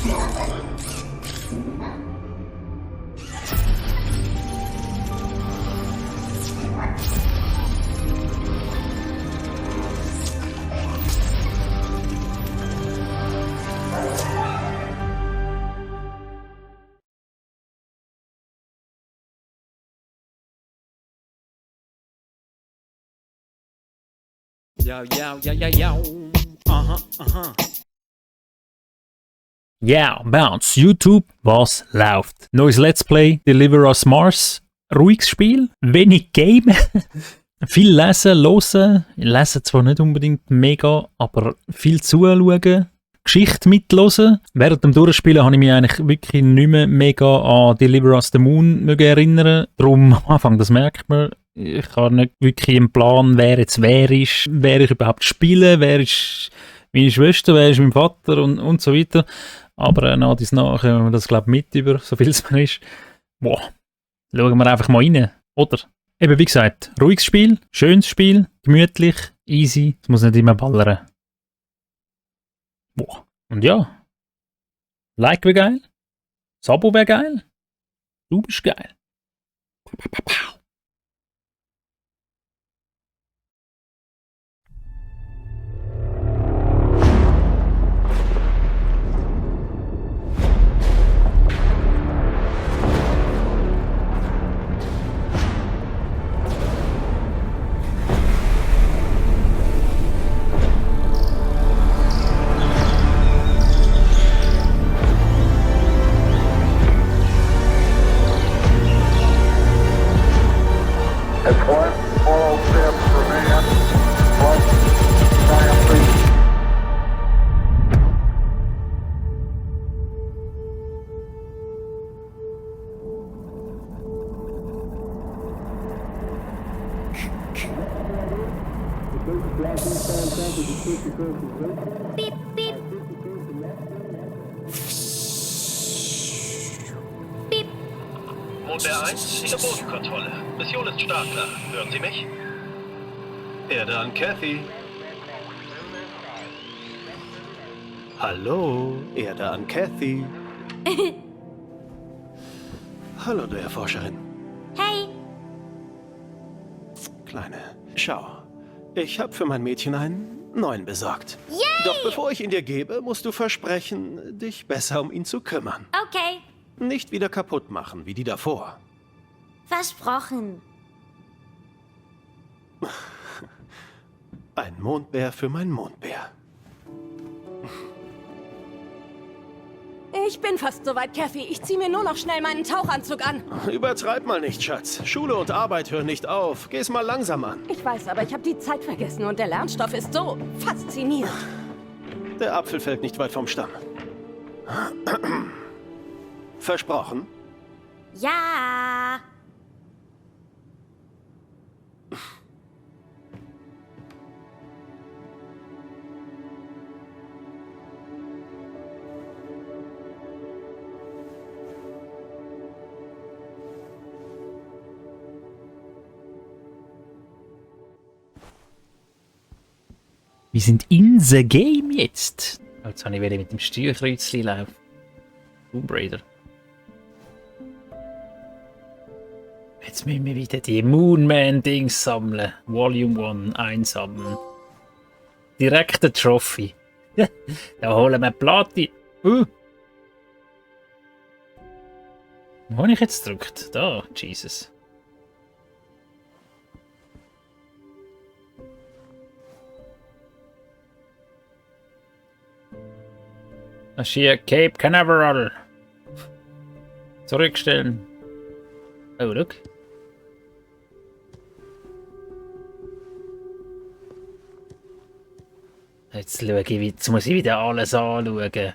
Yo, yo, yo, yo, yo. Aha, aha. Ja, bei uns YouTube, was läuft? Neues Let's Play, Deliver Us Mars, ruhiges Spiel, wenig Game, viel lesen, hören, lesen zwar nicht unbedingt mega, aber viel zuschauen, Geschichte mitlosen. Während dem Durchspielen habe ich mich eigentlich wirklich nicht mehr mega an Deliver Us the Moon mögen erinnern. Darum am Anfang, das merkt man, ich habe nicht wirklich einen Plan, wer jetzt wer ist, wer ich überhaupt spiele, wer ist meine Schwester, wer ist mein Vater und so weiter. Aber nach dies nach haben wir das, glaube ich, mit über, so viel es mir ist. Boah, schauen wir einfach mal rein, oder? Eben, wie gesagt, ruhiges Spiel, schönes Spiel, gemütlich, easy, es muss nicht immer ballern. Boah, und ja, Like wäre geil, das Abo wäre geil, du bist geil. It's one small step for man, one giant leap. Mondbär 1, in der Bodenkontrolle. Mission ist startklar. Hören Sie mich? Erde an Kathy. Hallo, Erde an Kathy. Hallo, du Erforscherin. Hey, Kleine, schau. Ich habe für mein Mädchen einen neuen besorgt. Doch bevor ich ihn dir gebe, musst du versprechen, dich besser um ihn zu kümmern. okay. Nicht wieder kaputt machen, wie die davor. Versprochen. Ein Mondbär für mein Mondbär. Ich bin fast soweit, Kathy. Ich ziehe mir nur noch schnell meinen Tauchanzug an. Übertreib mal nicht, Schatz. Schule und Arbeit hören nicht auf. Geh's mal langsam an. Ich weiß, aber ich habe die Zeit vergessen und der Lernstoff ist so faszinierend. Der Apfel fällt nicht weit vom Stamm. Versprochen? Ja. Wir sind in the game jetzt. Jetzt habe ich wieder mit dem Steuerkreuzchen laufen. Tomb Raider. Jetzt müssen wir wieder die Moonman-Dings sammeln. Volume 1 einsammeln. Direkt eine Trophy. Da holen wir Platin. Wo habe ich jetzt gedrückt? Da, Jesus. Das ist hier Cape Canaveral. Zurückstellen. Oh, look. Jetzt schaue ich, jetzt muss ich wieder alles anschauen.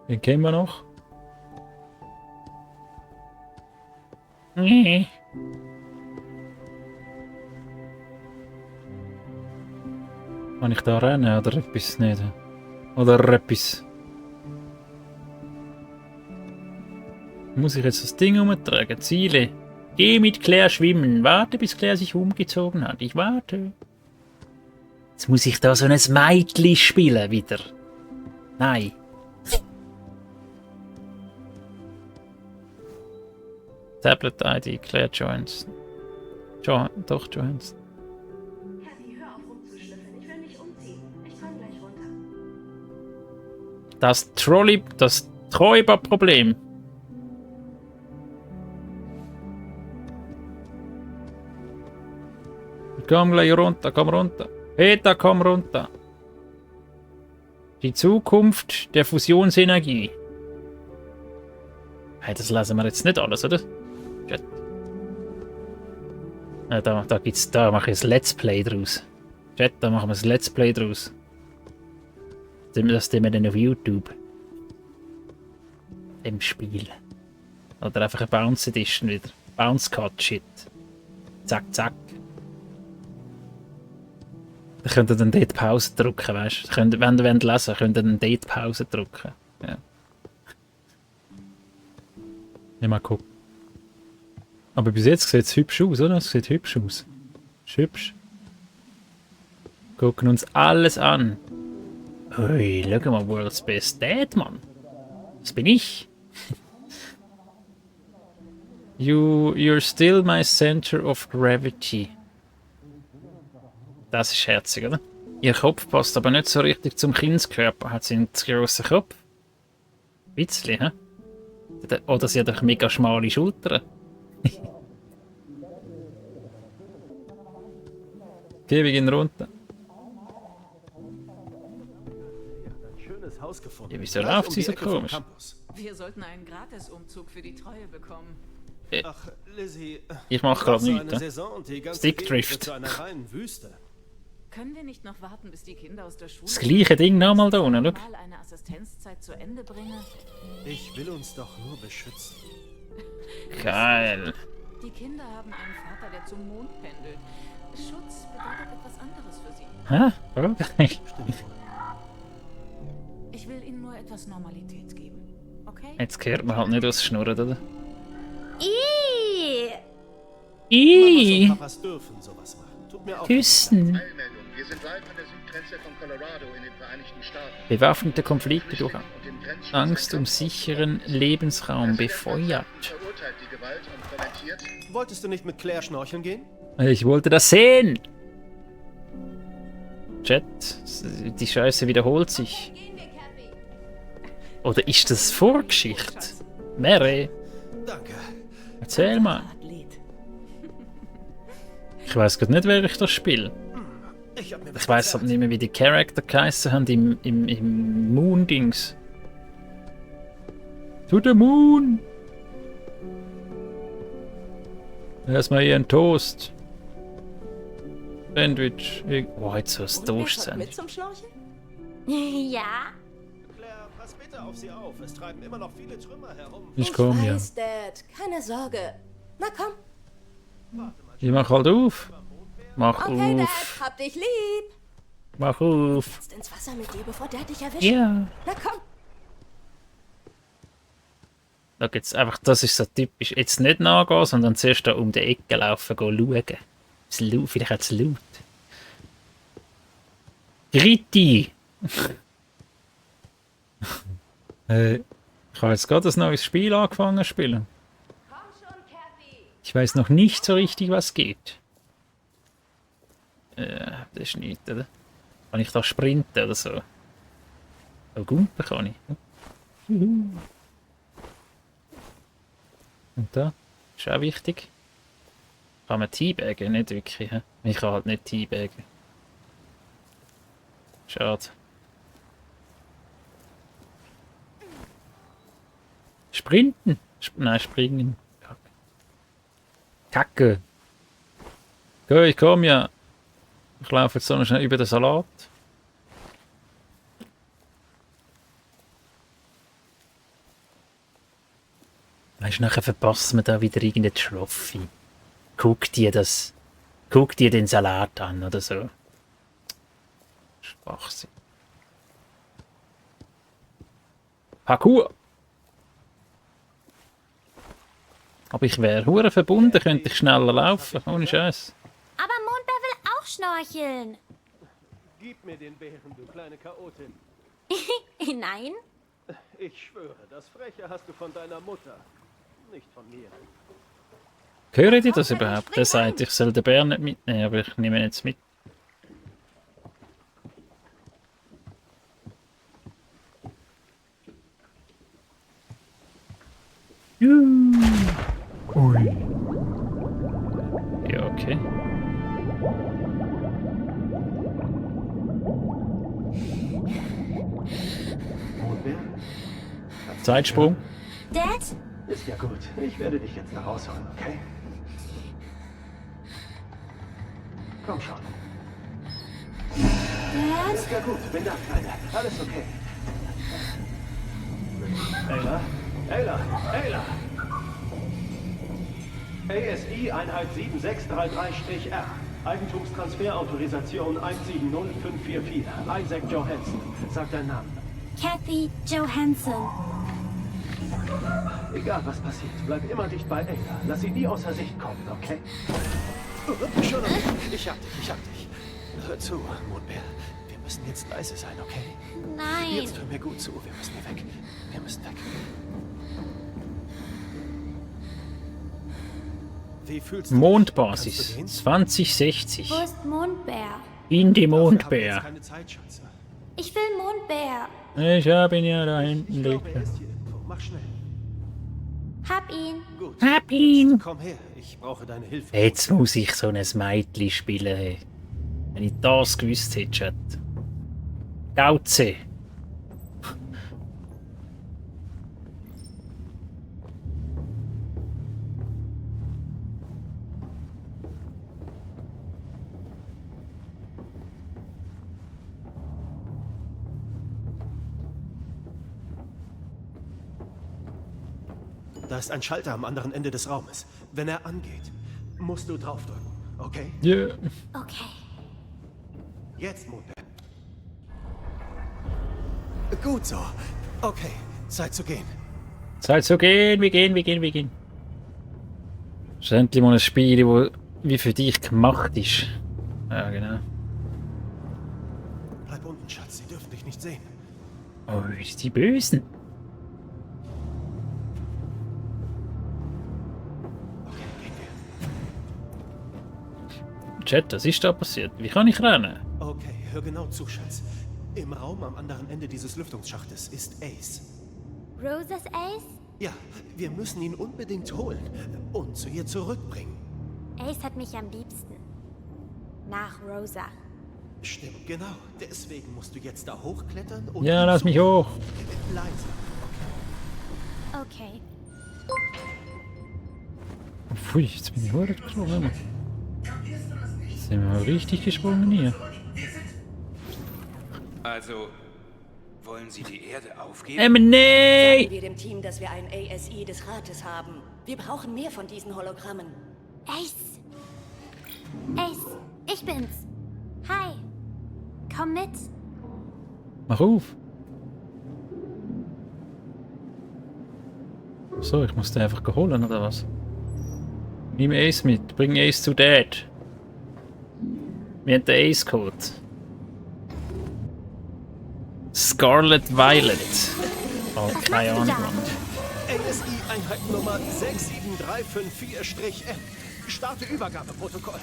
Wie gehen wir noch? Nee. Kann ich da rennen oder etwas nicht? Oder etwas? Muss ich jetzt das Ding umtragen? Ziele? Geh mit Claire schwimmen. Warte, bis Claire sich umgezogen hat. Ich warte. Jetzt muss ich da so ein Mädchen spielen wieder. Nein. Tablet ID, Claire Johansson. Doch, Johansson. Kathy, hör auf rumzuschlüpfen. Ich will mich umziehen. Ich komm gleich runter. Das Träuberproblem. Komm gleich runter, komm runter. Peter, komm runter. Die Zukunft der Fusionsenergie. Hey, das lesen wir jetzt nicht alles, oder? Shit. Ja, da mache ich ein Let's Play draus. Chat, da machen wir ein Let's Play draus. Das tun wir dann auf YouTube. Im Spiel. Oder einfach eine Bounce Edition wieder. Bounce Cut Shit. Zack, zack. Da könnt ihr dann dort Pause drücken, weißt du? Wenn ihr lesen wollt, könnt ihr dann dort Pause drücken. Ja. Ja, mal gucken. Aber bis jetzt sieht es hübsch aus, oder? Es sieht hübsch aus. Ist hübsch. Gucken uns alles an. Ui, schau mal, World's Best Dad, Mann. Das bin ich. You're still my center of gravity. Das ist herzig, oder? Ihr Kopf passt aber nicht so richtig zum Kindskörper. Hat sie einen zu grossen Kopf? Witzli, hä? Oder sie hat doch mega schmale Schultern. Okay, wir gehen runter. Ein schönes Haus gefunden. Ja, wieso Gleich läuft um sie die so Ecke vom komisch? Campus. Wir sollten einen Gratisumzug für die Treue bekommen. Ach, Lizzie. Ich mach grad noch so nichts, eine hä? Saison und die ganze Stickdrift. Gegend wird zu einer reinen Wüste. Können wir nicht noch warten, bis die Kinder aus der Schule Das gleiche Ding nochmal da unten, schau. mal eine Assistenzzeit zu Ende bringe? Ich will uns doch nur beschützen. Geil. Die Kinder haben einen Vater, der zum Mond pendelt. Schutz bedeutet etwas anderes für sie. Hä? Okay. Ich will ihnen nur etwas Normalität geben. Okay? Jetzt hört man halt nicht, was schnurrt, oder? Ih. Ih! Mamas und Papas dürfen sowas machen. Tut mir auch Küssen. Eilmeldung. Wir sind live an der Südgrenze von Colorado in den Vereinigten Staaten. Bewaffnete Konflikte durch Und im Grenzschutz Angst um sicheren Lebensraum befeuert. verurteilt die Gewalt und kommentiert: Wolltest du nicht mit Claire schnorcheln gehen? Ich wollte das sehen! Chat, die Scheiße wiederholt sich. Oder ist das Vorgeschichte? Mary, Danke. erzähl mal. Athlet. Ich weiß gerade nicht, wer ich das spiele. Ich hab mir Ich weiß halt nicht mehr, wie die Charakter geheißen haben im Moon-Dings. To the Moon! Erstmal hier ein Toast. Sandwich. Oh, jetzt so ein Und wer kommt Toast-Sandwich. mit zum Schnorcheln? Ja. Claire, pass bitte auf sie auf. Es treiben immer noch viele Trümmer herum. Ich komm ja. weiß, Dad. Keine Sorge. Na komm. Ich mach halt auf. Mach Okay, Dad. auf. Hab dich lieb. Mach auf. Jetzt ins Wasser mit dir, bevor Dad dich erwischt. Ja. Na komm. Da gibt's einfach, das ist so typisch. Jetzt nicht nachgehen, sondern zuerst da um die Ecke laufen, gehen schauen. Vielleicht hat es laut. Gritti! Ich habe jetzt gerade ein neues Spiel angefangen zu spielen. Komm schon, Kathy. Ich weiß noch nicht so richtig, was geht. Das ist nichts, oder? Kann ich da sprinten oder so? Oh, Gumpen kann ich. Und da? Ist auch wichtig. Kann man teabaggen? Nicht wirklich. He? Ich kann halt nicht teabaggen. Schade. Sprinten? Nein, springen. Kacke. Geh, ich komm ja. Ich laufe jetzt so noch schnell über den Salat. Weißt du, nachher verpasst man da wieder irgendeine Trophy. Guck dir den Salat an oder so. Schwachsinn. Parkour! Aber ich wäre hure verbunden, könnte ich schneller laufen, ohne Scheiß. Aber Mondbär will auch schnorcheln. Gib mir den Bären, du kleine Chaotin. Nein? Ich schwöre, das Freche hast du von deiner Mutter, nicht von mir. Hören die das überhaupt? Der sagt, ich soll den Bär nicht mitnehmen, aber ich nehme ihn jetzt mit. Ui. Ja, okay. Mondbär? Zeitsprung. Dad? Ist ja gut. Ich werde dich jetzt da rausholen, okay? Komm schon. Dad? Ist ja gut. Bin da, Kleine. Alles okay. Ayla? Ayla! Ayla! ASI Einheit 7633-R. Eigentumstransferautorisation 170544. Isaac Johansson. Sag deinen Namen. Kathy Johansson. Egal was passiert, bleib immer dicht bei Ayla. Lass sie nie außer Sicht kommen, okay? Schon okay. Ich hab dich. Hör zu, Mondbär. Wir müssen jetzt leise sein, okay? Nein. Jetzt hör mir gut zu. Wir müssen hier weg. Wir müssen weg. Wie fühlst du dich? Mondbasis Kannst du gehen? 2060. Wo ist Mondbär? In die Dafür haben wir jetzt Mondbär. keine Zeit, Schatze. Ich will Mondbär. Ich hab ihn ja da hinten Ich glaube, er liegen. ist hier irgendwo. Mach schnell. Hab ihn. Gut. Hab ihn! Komm her. Ich brauche deine Hilfe. Jetzt muss ich so ein Mädchen spielen. Hey. Wenn ich das gewusst hätte, Chat. Gauze. Da ist ein Schalter am anderen Ende des Raumes. Wenn er angeht, musst du draufdrücken, okay? Ja. Okay. Jetzt, Mondbär. Gut so. Okay, Zeit zu gehen. Zeit zu gehen, wir gehen. Das ist endlich mal ein Spiel, das wie für dich gemacht ist. Ja, genau. Bleib unten, Schatz. Sie dürfen dich nicht sehen. Oh, die Bösen. Okay, gehen wir. Chat, was ist da passiert? Wie kann ich rennen? Okay, hör genau zu, Schatz. Im Raum am anderen Ende dieses Lüftungsschachtes ist Ace. Rosas Ace? Ja, wir müssen ihn unbedingt holen und zu ihr zurückbringen. Ace hat mich am liebsten. Nach Rosa. Stimmt, genau. Deswegen musst du jetzt da hochklettern und... Ja, ihn lass mich suchen. hoch. Leise. Okay. Pfui, jetzt bin ich hoch gesprungen. Jetzt sind wir mal richtig gesprungen hier. Also, wollen Sie die Erde aufgeben? Nee! Sagen wir dem Team, dass wir ein ASI des Rates haben. Wir brauchen mehr von diesen Hologrammen. Ace. Ace, ich bin's. Hi. Komm mit. Mach auf. So, ich muss den einfach holen, oder was? Nimm Ace mit, bring Ace zu Dad. Wir haben den Ace-Code. Scarlet Violet. Oh, keine Ahnung, Mann. ASI Einheit Nummer 67354-F. Starte Übergabeprotokoll.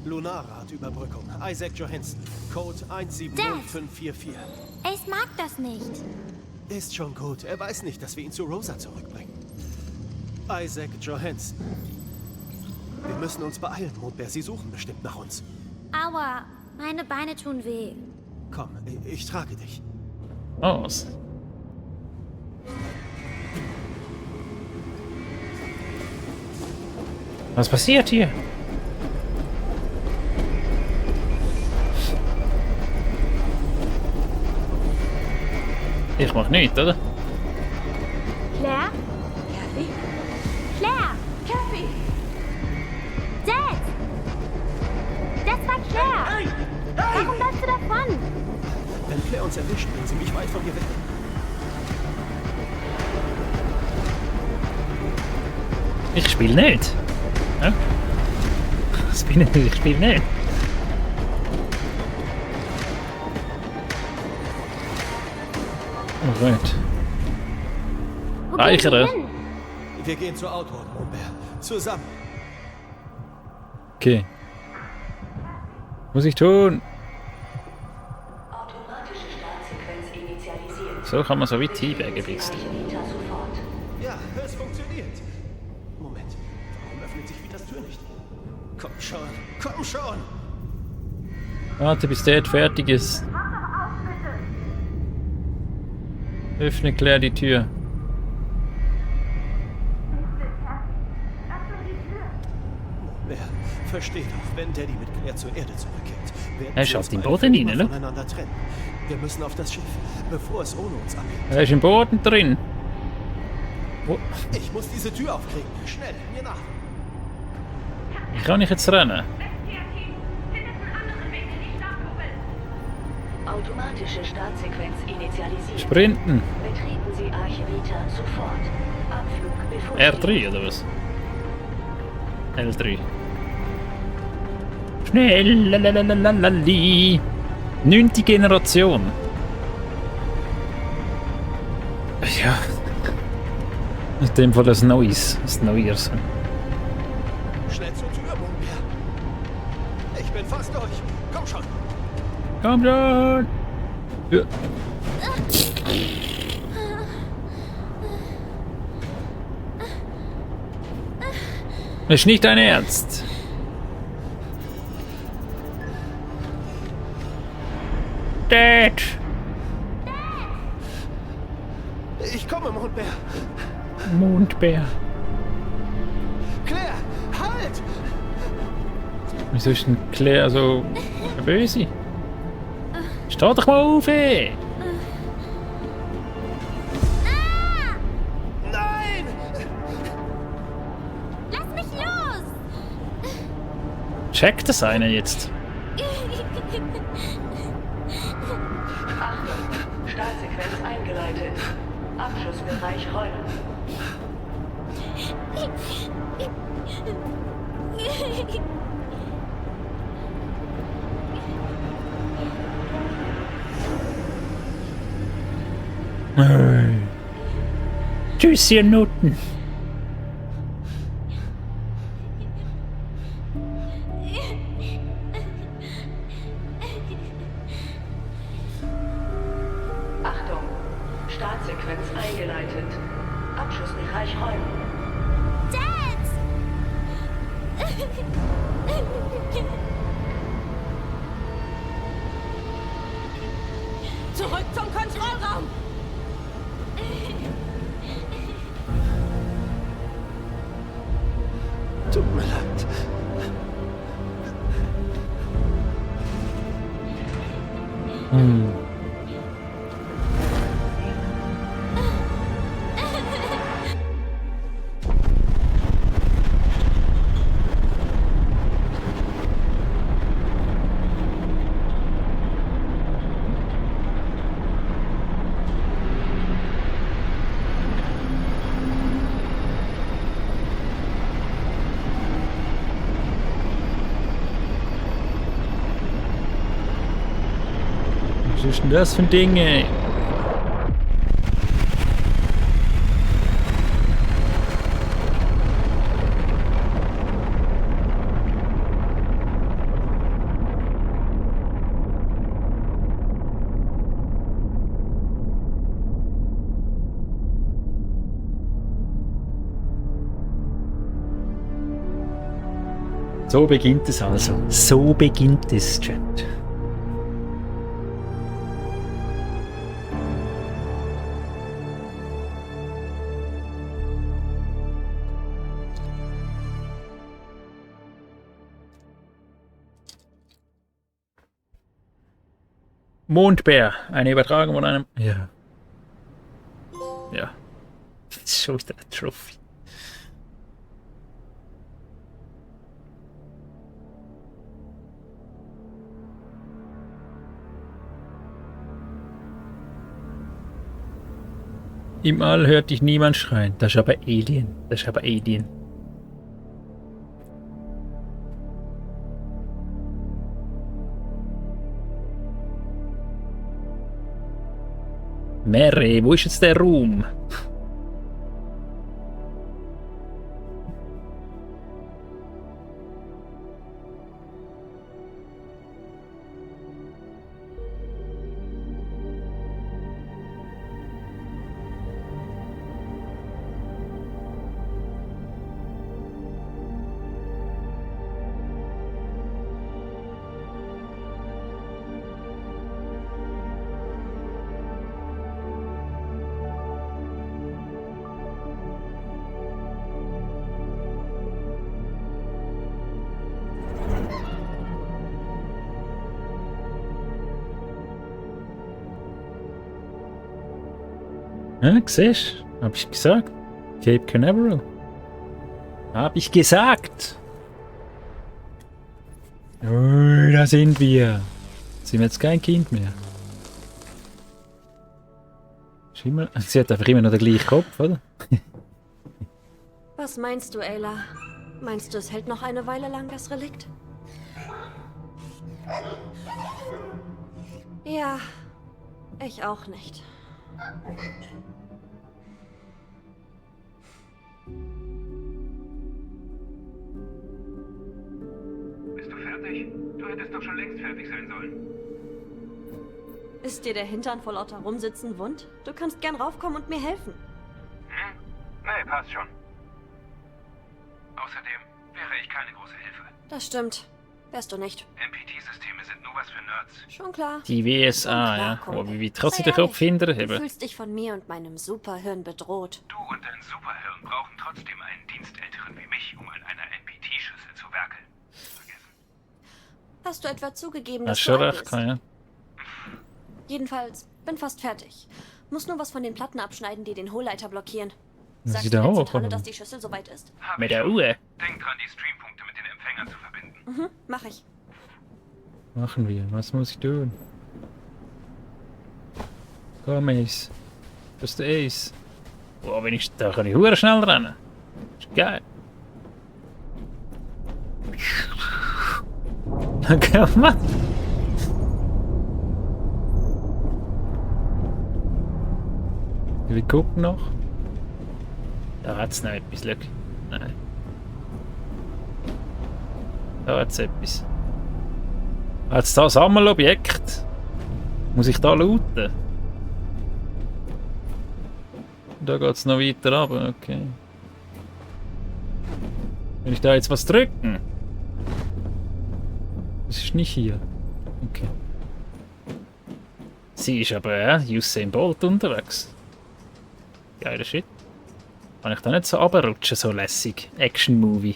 Lunarrad-Überbrückung. Isaac Johansson. Code 170544. Ace mag das nicht. Ist schon gut. Er weiß nicht, dass wir ihn zu Rosa zurückbringen. Isaac Johansson. Wir müssen uns beeilen, Mondbär. Sie suchen bestimmt nach uns. Aua, meine Beine tun weh. Komm, ich trage dich. Oh, was? Was passiert hier? Ich mach nichts, oder? Claire? Kathy? Claire! Kathy! Dad! Das war Claire! Warum läufst du davon? Wenn Claire uns erwischt, bringen sie mich weit von hier weg. Ich spiele nicht. Ja? Ich spiele nicht. Oh Gott. Reichere. Wir gehen zur Outward, Monbert. Zusammen. Okay. Was muss ich tun? Automatische Startsequenz initialisiert. So kann man so wie Teabag ein bisschen. Archivita sofort. Ja, es funktioniert. Moment, warum öffnet sich Vitas Tür nicht? Komm schon, komm schon! Warte, bis der fertig ist. Öffne Claire die Tür. Wer versteht auch, wenn Daddy mit Claire zur Erde zurückkehrt, werden Er sie schafft uns den bald Boden für rein, immer oder? voneinander trennen. Wir müssen auf das Schiff, bevor es ohne uns abhebt. Er ist im Boden drin. Wo? Ich muss diese Tür aufkriegen. Schnell, mir nach. Wie kann ich jetzt rennen? Automatische Startsequenz initialisiert. Sprinten. Betreten Sie Archivita sofort. Abflug bevor R3 oder was? L3. Schnell, lalalali. 9. Generation. Ja. In dem Fall das Neues. Das Neues. Schnell zur Tür, Monbert. Ich bin fast durch. Komm schon. Komm schon! Ja. Das ist nicht dein Ernst. Dad! Ich komme, Monbert. Mondbär. Claire, halt! Wieso ist denn Claire so böse? Steh doch mal auf, ey! Nein! Lass mich los! Checkt das einer jetzt? Achtung, Startsequenz eingeleitet. Abschussbereich räumen. Tschüss, ihr Nutten. Achtung, Startsequenz eingeleitet. Abschussbereich räumen. Dad! Zurück zum Kontrollraum! Tut mir leid. Was ist denn das für ein Ding, ey? So beginnt es also. So beginnt es, Chat. Mondbär. Eine Übertragung von einem... Ja. Ja. Das ist schon wieder ein Trophy. Im All hört dich niemand schreien. Das ist aber Alien. Das ist aber Alien. Mary, wo ist jetzt der Raum? Ja, siehst du? Hab ich gesagt. Cape Canaveral. Hab ich gesagt. Oh, da sind wir. Sind wir jetzt kein Kind mehr. Ist immer, sie hat einfach immer noch den gleichen Kopf, oder? Was meinst du, Ayla? Meinst du, es hält noch eine Weile lang, das Relikt? Ja, ich auch nicht. Bist du fertig? Du hättest doch schon längst fertig sein sollen. Ist dir der Hintern vor lauter Rumsitzen wund? Du kannst gern raufkommen und mir helfen. Hm? Nee, passt schon. Außerdem wäre ich keine große Hilfe. Das stimmt. Wärst du nicht. NPT-Systeme sind nur was für Nerds. Schon klar. Die WSA, ja. Oh, wie weit kann sie den Kopf hinterher Du heben? fühlst dich von mir und meinem Superhirn bedroht. Du und dein Superhirn brauchen trotzdem einen Dienstälteren wie mich, um an einer NPT-Schüssel zu werkeln. Vergessen. Hast du etwa zugegeben, Hast dass schon du alt recht, bist? kann ja. Jedenfalls, bin fast fertig. Muss nur was von den Platten abschneiden, die den Hohlleiter blockieren. Muss Sagst ich du da der hoch, Zentrale, oder? dass die Schüssel soweit ist? Hab Mit ich der schon. Uhr. Denk dran, die Streampunkte mit den Empfängern zu verbinden. Mhm, mach ich. Machen wir. Was muss ich tun? Komm, Ace. Das ist der Ace. Boah, wenn ich, da kann ich hure schnell rennen. Ist geil. Okay, Mann. Wir gucken noch. Da hat es noch etwas, schau. Nein. Da hat es etwas. Als da Sammelobjekt. Muss ich da looten? Da geht es noch weiter runter, okay. Wenn ich da jetzt was drücken? Das ist nicht hier. Okay. Sie ist aber Usain Bolt unterwegs. Geiler Shit. Kann ich da nicht so runterrutschen, so lässig? Action-Movie.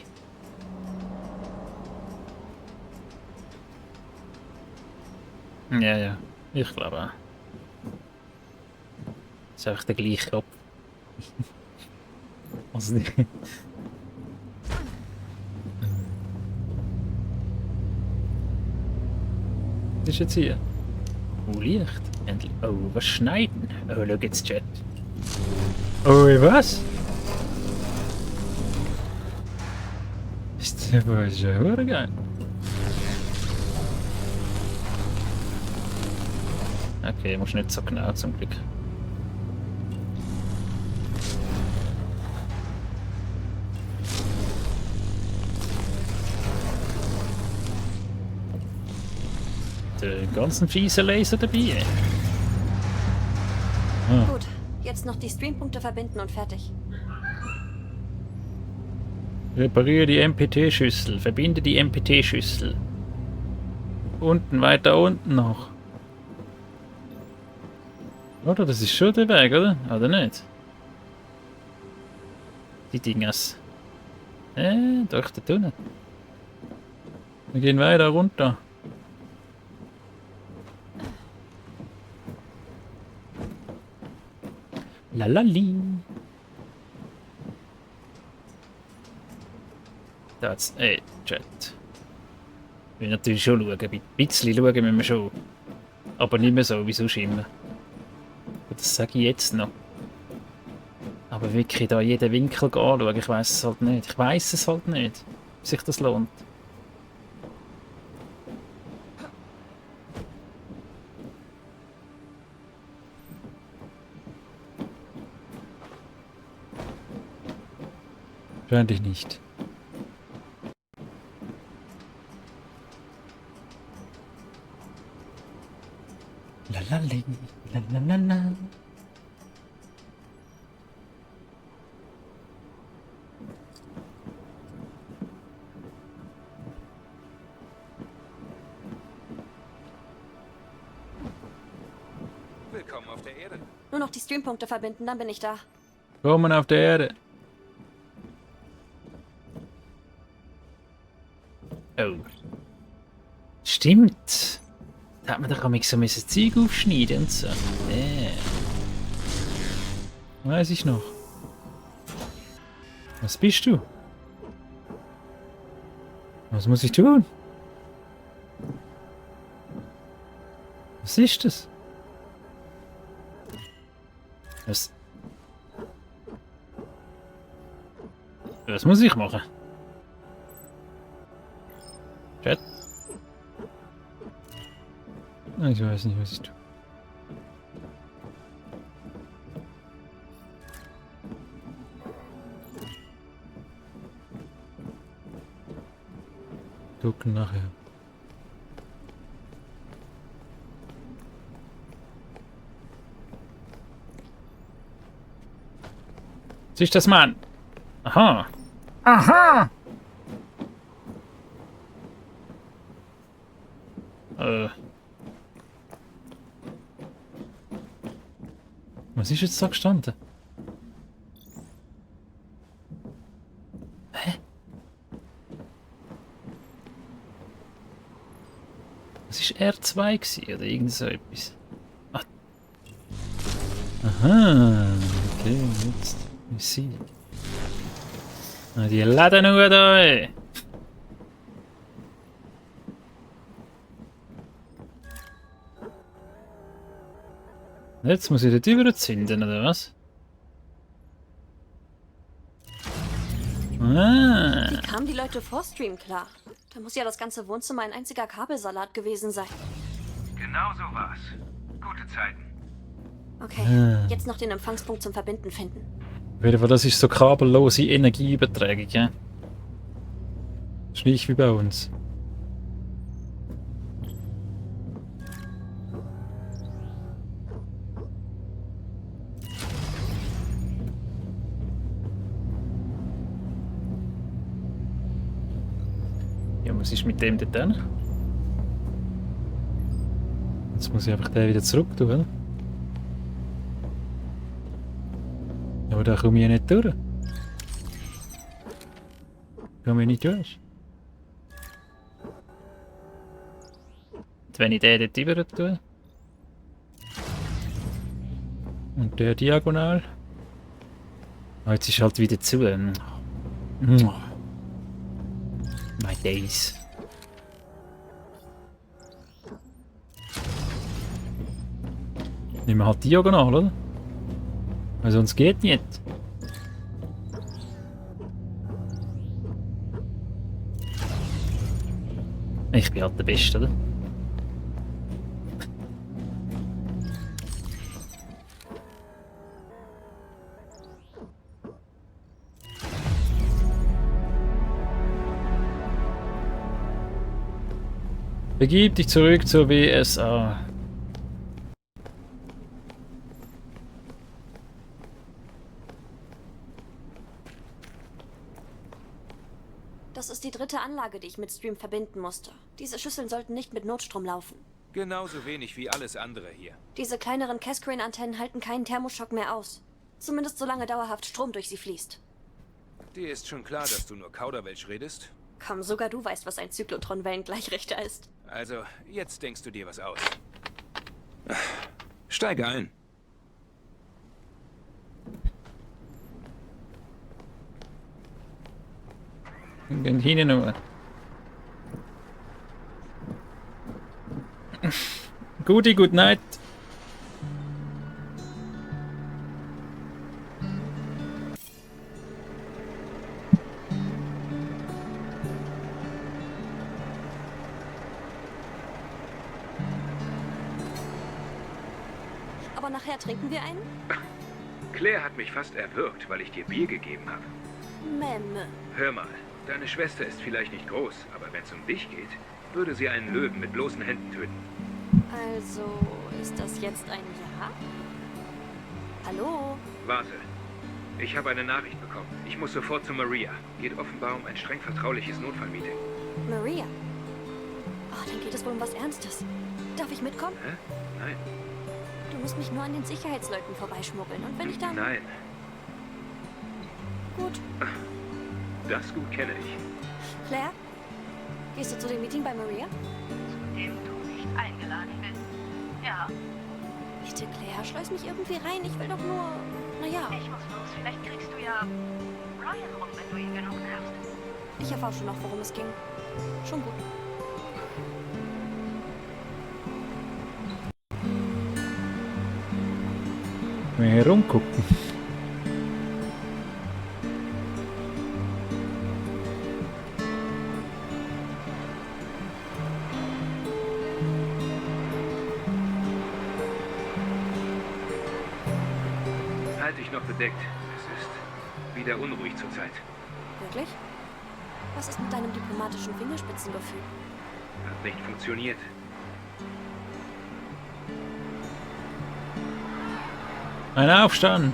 Ja, ja. Ich glaube auch. Das ist einfach der gleiche Kopf. Also nicht. Was ist jetzt hier? Oh, Licht. Endlich. Oh, was schneiden? Oh, schau jetzt, Chat. Oh, was? Ist das aber schon geil. Okay, muss nicht so genau zum Glück. Den ganzen fiesen Laser dabei. Ah. Gut, jetzt noch die Streampunkte verbinden und fertig. Repariere die MPT-Schüssel. Verbinde die MPT-Schüssel. Unten, weiter unten noch. Oder? Das ist schon der Weg, oder? Oder nicht? Die Dingers. Durch den Tunnel. Wir gehen weiter runter. Lalali. Da hat's. Ey, Chat. Ich will natürlich schon schauen. Ein bisschen schauen müssen wir schon. Aber nicht mehr so wie sonst immer. Das sage ich jetzt noch. Aber wirklich da jeden Winkel anschauen, ich weiß es halt nicht. Ich weiß es halt nicht, ob sich das lohnt. Wahrscheinlich nicht. Lalali, lalalala. Willkommen auf der Erde. Nur noch die Streampunkte verbinden, dann bin ich da. Kommen auf der Erde. Oh. Stimmt. Da hat man doch auch so ein Zeug aufschneiden und so. Weiß ich noch. Was bist du? Was muss ich tun? Was ist das? Was muss ich machen? Chat? Ich weiß nicht, was ich tue. Gucken nachher. Siehst du das, Mann? Aha. Aha! Was ist jetzt da gestanden? Hä? Das ist R2 gewesen, oder irgend so etwas. Ah. Aha, okay, jetzt. Ich sehe. Ah, die Läden nur da, ey. Jetzt muss ich dort überzünden, oder was? Ah. Wie kamen die Leute vor Stream klar? Da muss ja das ganze Wohnzimmer ein einziger Kabelsalat gewesen sein. Genau so war's. Gute Zeiten. Okay, jetzt noch den Empfangspunkt zum Verbinden finden. Auf jeden Fall, das ist so kabellose Energieübertragung, ja? Das ist nicht wie bei uns. Ja, was ist mit dem dort hin? Jetzt muss ich einfach den wieder zurück tun, oder? Aber da komme ich ja nicht durch. Komme ich nicht durch. Und wenn ich den dort rüber tue. Und der diagonal. Oh, jetzt ist halt wieder zu. My days. Nehmen wir halt diagonal, oder? Weil sonst geht nicht. Ich bin halt der Beste, oder? Begib dich zurück zur WSA. Das ist die dritte Anlage, die ich mit Stream verbinden musste. Diese Schüsseln sollten nicht mit Notstrom laufen. Genauso wenig wie alles andere hier. Diese kleineren Cascrane-Antennen halten keinen Thermoschock mehr aus. Zumindest solange dauerhaft Strom durch sie fließt. Dir ist schon klar, dass du nur Kauderwelsch redest? Komm, sogar du weißt, was ein Zyklotron-Wellengleichrichter ist. Also, jetzt denkst du dir was aus. Steige ein. Gehen hinten nur. Good night. Aber nachher trinken wir einen? Claire hat mich fast erwürgt, weil ich dir Bier gegeben habe. Memme. Hör mal, deine Schwester ist vielleicht nicht groß, aber wenn es um dich geht, würde sie einen Löwen mit bloßen Händen töten. Also, ist das jetzt ein Ja? Hallo? Warte. Ich habe eine Nachricht bekommen. Ich muss sofort zu Maria. Geht offenbar um ein streng vertrauliches Notfallmeeting. Maria? Oh, dann geht es wohl um was Ernstes. Darf ich mitkommen? Hä? Nein. Du musst mich nur an den Sicherheitsleuten vorbeischmuggeln. Und wenn ich dann... Nein. Gut. Das gut kenne ich. Claire? Gehst du zu dem Meeting bei Maria? Zu dem du nicht eingeladen bist. Ja, Bitte, Claire, schleus mich irgendwie rein. Ich will doch nur... Naja, ich muss los. Vielleicht kriegst du ja Ryan rum, wenn du ihn genug nervst. ich erfahre schon noch, worum es ging. Schon gut. Mal herumgucken. Halt dich noch bedeckt. Es ist wieder unruhig zurzeit. Wirklich? Was ist mit deinem diplomatischen Fingerspitzengefühl? Hat nicht funktioniert. Ein Aufstand!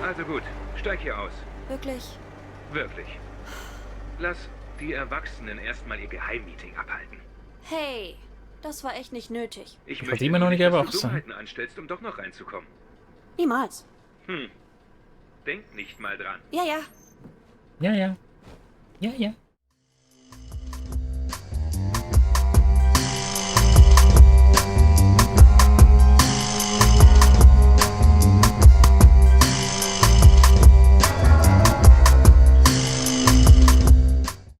Also gut, steig hier aus. Wirklich? Wirklich. Lass die Erwachsenen erstmal ihr Geheimmeeting abhalten. Hey, das war echt nicht nötig. Ich möchte immer noch nicht dass du erwachsen. Dummheiten anstellst, um doch noch reinzukommen. Niemals. Denk nicht mal dran. Ja, ja. Ja, ja. Ja, ja.